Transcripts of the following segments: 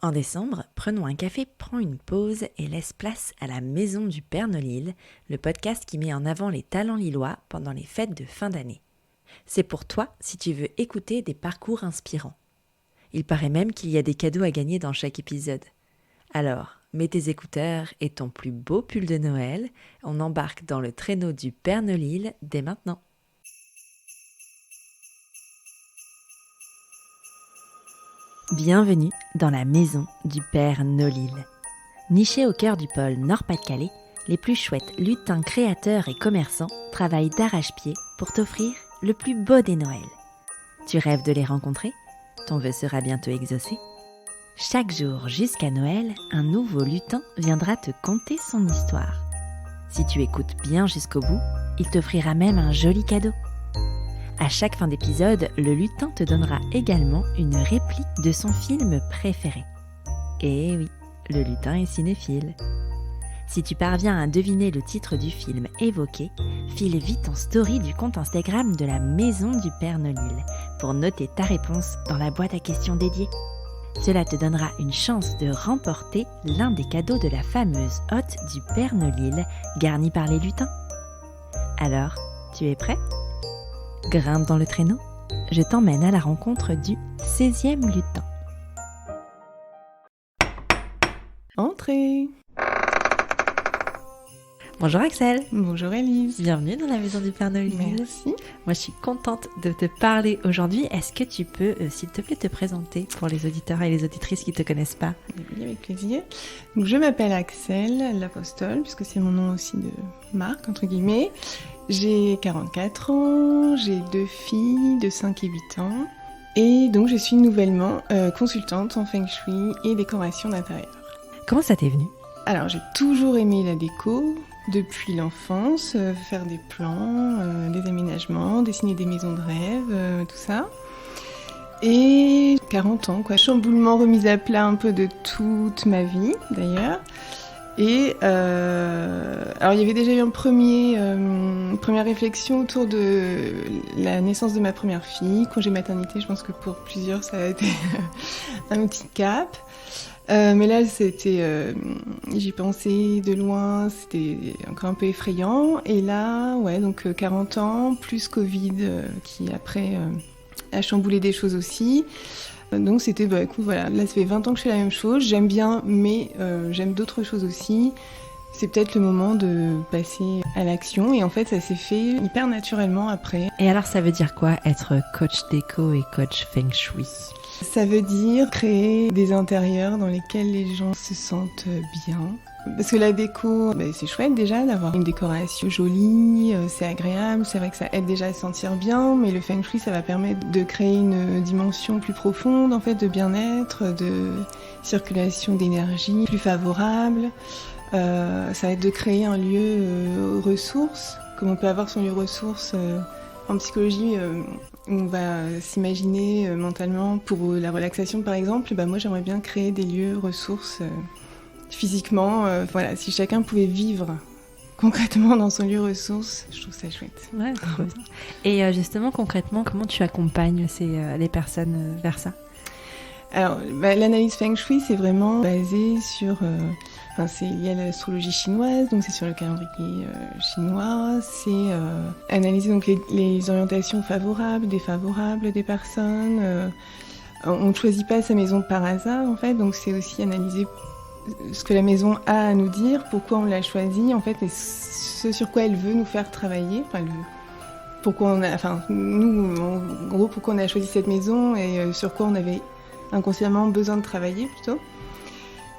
En décembre, Prenons un café prend une pause et laisse place à la Maison du Père Nolil, le podcast qui met en avant les talents lillois pendant les fêtes de fin d'année. C'est pour toi si tu veux écouter des parcours inspirants. Il paraît même qu'il y a des cadeaux à gagner dans chaque épisode. Alors, mets tes écouteurs et ton plus beau pull de Noël, on embarque dans le traîneau du Père Nolil dès maintenant. Bienvenue dans la maison du Père Nolil. Nichée au cœur du pôle Nord-Pas-de-Calais, les plus chouettes lutins créateurs et commerçants travaillent d'arrache-pied pour t'offrir le plus beau des Noëls. Tu rêves de les rencontrer ? Ton vœu sera bientôt exaucé. Chaque jour jusqu'à Noël, un nouveau lutin viendra te conter son histoire. Si tu écoutes bien jusqu'au bout, il t'offrira même un joli cadeau. À chaque fin d'épisode, le lutin te donnera également une réplique de son film préféré. Et oui, le lutin est cinéphile. Si tu parviens à deviner le titre du film évoqué, file vite en story du compte Instagram de la Maison du Père Nolil pour noter ta réponse dans la boîte à questions dédiée. Cela te donnera une chance de remporter l'un des cadeaux de la fameuse hotte du Père Nolil garnie par les lutins. Alors, tu es prêt ? Grimpe dans le traîneau, je t'emmène à la rencontre du 16e lutin. Entrez. Bonjour Axel. Bonjour Élise. Bienvenue dans la maison du Père Nolil. Merci. Moi je suis contente de te parler aujourd'hui. Est-ce que tu peux, s'il te plaît, te présenter pour les auditeurs et les auditrices qui ne te connaissent pas ? Oui, avec plaisir. Donc, je m'appelle Axel l'Apostole, puisque c'est mon nom aussi de marque, entre guillemets. J'ai 44 ans, j'ai 2 filles de 5 et 8 ans. Et donc je suis nouvellement consultante en Feng Shui et décoration d'intérieur. Comment ça t'est venu ? Alors j'ai toujours aimé la déco, depuis l'enfance, faire des plans, des aménagements, dessiner des maisons de rêve, tout ça. Et 40 ans, quoi. Chamboulement, remise à plat un peu de toute ma vie, d'ailleurs. Et alors il y avait déjà eu une première réflexion autour de la naissance de ma première fille, congé maternité. Je pense que pour plusieurs ça a été un petit cap. Mais là j'y pensais de loin, c'était encore un peu effrayant. Et là, ouais, donc 40 ans plus Covid qui après a chamboulé des choses aussi. Donc c'était, écoute, voilà, là ça fait 20 ans que je fais la même chose, j'aime bien, mais j'aime d'autres choses aussi. C'est peut-être le moment de passer à l'action, et en fait ça s'est fait hyper naturellement après. Et alors ça veut dire quoi être coach déco et coach Feng Shui ? Ça veut dire créer des intérieurs dans lesquels les gens se sentent bien. Parce que la déco, c'est chouette déjà d'avoir une décoration jolie, c'est agréable, c'est vrai que ça aide déjà à se sentir bien, mais le Feng Shui ça va permettre de créer une dimension plus profonde en fait, de bien-être, de circulation d'énergie plus favorable. Ça va être de créer un lieu ressource, comme on peut avoir son lieu ressource en psychologie, où on va s'imaginer mentalement pour la relaxation par exemple. Moi j'aimerais bien créer des lieux ressources physiquement, voilà, si chacun pouvait vivre concrètement dans son lieu ressource, je trouve ça chouette. Ouais, trop bien. Et justement, concrètement, comment tu accompagnes les personnes vers ça ? Alors, l'analyse Feng Shui, c'est vraiment basé sur... c'est lié à l'astrologie chinoise, donc c'est sur le calendrier chinois. C'est analyser donc les orientations favorables, défavorables des personnes. On ne choisit pas sa maison par hasard, en fait, donc c'est aussi analyser ce que la maison a à nous dire, pourquoi on l'a choisie, en fait, et ce sur quoi elle veut nous faire travailler. Nous, en gros, pourquoi on a choisi cette maison et sur quoi on avait inconsciemment besoin de travailler, plutôt.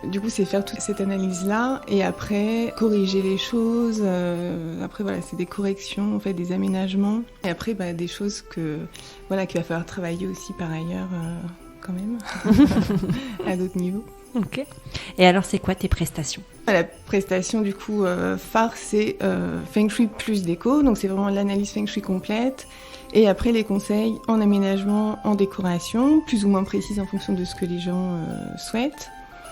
Du coup, c'est faire toute cette analyse-là et après corriger les choses. Après, voilà, c'est des corrections, en fait, des aménagements. Et après, des choses qu'il va falloir travailler aussi par ailleurs, quand même, à d'autres niveaux. Ok. Et alors, c'est quoi tes prestations ? La prestation, du coup, phare, c'est Feng Shui plus déco. Donc, c'est vraiment l'analyse Feng Shui complète. Et après, les conseils en aménagement, en décoration, plus ou moins précises en fonction de ce que les gens souhaitent.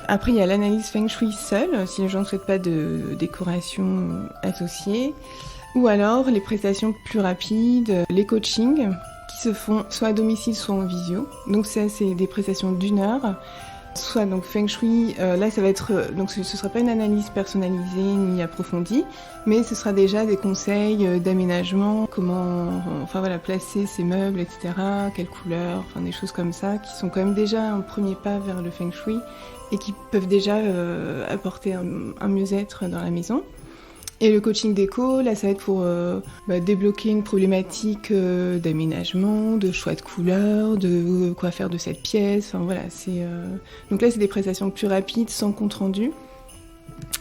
Après, il y a l'analyse Feng Shui seule, si les gens ne souhaitent pas de décoration associée. Ou alors, les prestations plus rapides, les coachings, qui se font soit à domicile, soit en visio. Donc ça, c'est des prestations d'1 heure. Soit donc Feng Shui, là ça va être, donc ce sera pas une analyse personnalisée ni approfondie, mais ce sera déjà des conseils d'aménagement, comment placer ses meubles, etc., quelle couleur, des choses comme ça, qui sont quand même déjà un premier pas vers le Feng Shui et qui peuvent déjà apporter un mieux-être dans la maison. Et le coaching déco, là, ça va être pour débloquer une problématique d'aménagement, de choix de couleurs, de quoi faire de cette pièce. Donc là, c'est des prestations plus rapides, sans compte rendu.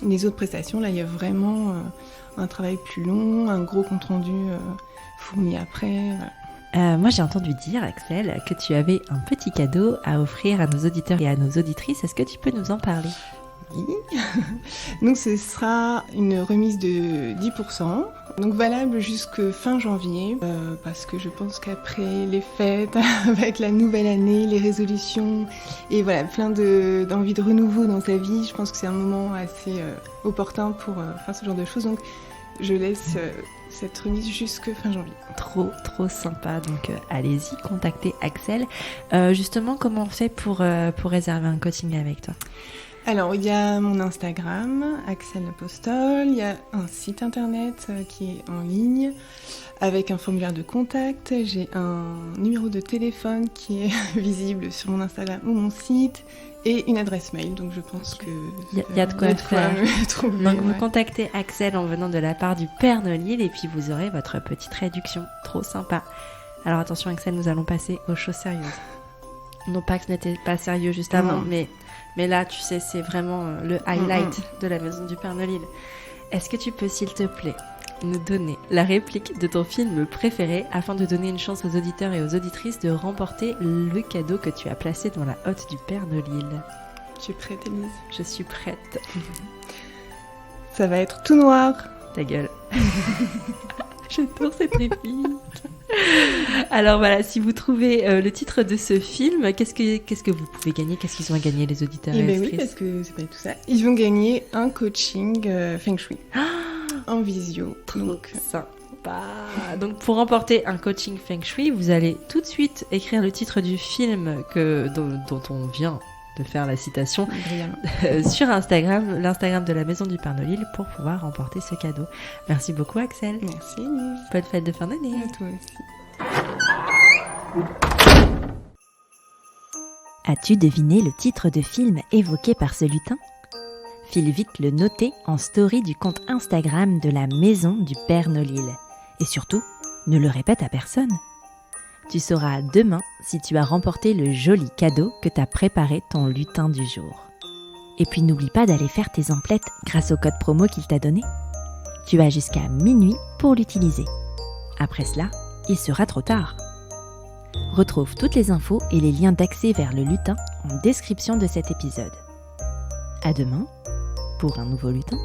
Les autres prestations, là, il y a vraiment un travail plus long, un gros compte rendu fourni après. Voilà. Moi, j'ai entendu dire, Axel, que tu avais un petit cadeau à offrir à nos auditeurs et à nos auditrices. Est-ce que tu peux nous en parler ? Oui. Donc ce sera une remise de 10%, donc valable jusque fin janvier, parce que je pense qu'après les fêtes, avec la nouvelle année, les résolutions, et voilà, plein d'envie de renouveau dans sa vie, je pense que c'est un moment assez opportun pour faire ce genre de choses, donc je laisse cette remise jusque fin janvier. Trop sympa, donc allez-y, contactez Axel. Justement, comment on fait pour réserver un coaching avec toi ? Alors, il y a mon Instagram, Axel Apostol, il y a un site internet qui est en ligne avec un formulaire de contact, j'ai un numéro de téléphone qui est visible sur mon Instagram ou mon site et une adresse mail, donc je pense que il y a de quoi faire. Me trouver, donc vous contactez Axel en venant de la part du Père Nolil et puis vous aurez votre petite réduction, trop sympa. Alors attention Axel, nous allons passer aux choses sérieuses. Non pas que ce n'était pas sérieux juste avant, mais là, tu sais, c'est vraiment le highlight de la maison du Père Nolil. Est-ce que tu peux, s'il te plaît, nous donner la réplique de ton film préféré afin de donner une chance aux auditeurs et aux auditrices de remporter le cadeau que tu as placé dans la hotte du Père Nolil ? Tu es prête, Élise ? Je suis prête. Ça va être tout noir. Ta gueule. J'adore cette réplique. Alors voilà, si vous trouvez le titre de ce film, qu'est-ce que vous pouvez gagner ? Qu'est-ce qu'ils ont à gagner, les auditeurs et oui, parce que c'est pas tout ça. Ils vont gagner un coaching Feng Shui en visio. Donc sympa. Donc pour remporter un coaching Feng Shui, vous allez tout de suite écrire le titre du film dont on vient de faire la citation sur Instagram, l'Instagram de la Maison du Père Nolil, pour pouvoir remporter ce cadeau. Merci beaucoup Axel. Merci Elise. Bonne fête de fin d'année. À toi aussi. As-tu deviné le titre de film évoqué par ce lutin ? File vite le noter en story du compte Instagram de la Maison du Père Nolil. Et surtout, ne le répète à personne. Tu sauras demain si tu as remporté le joli cadeau que t'a préparé ton lutin du jour. Et puis n'oublie pas d'aller faire tes emplettes grâce au code promo qu'il t'a donné. Tu as jusqu'à minuit pour l'utiliser. Après cela, il sera trop tard. Retrouve toutes les infos et les liens d'accès vers le lutin en description de cet épisode. À demain pour un nouveau lutin.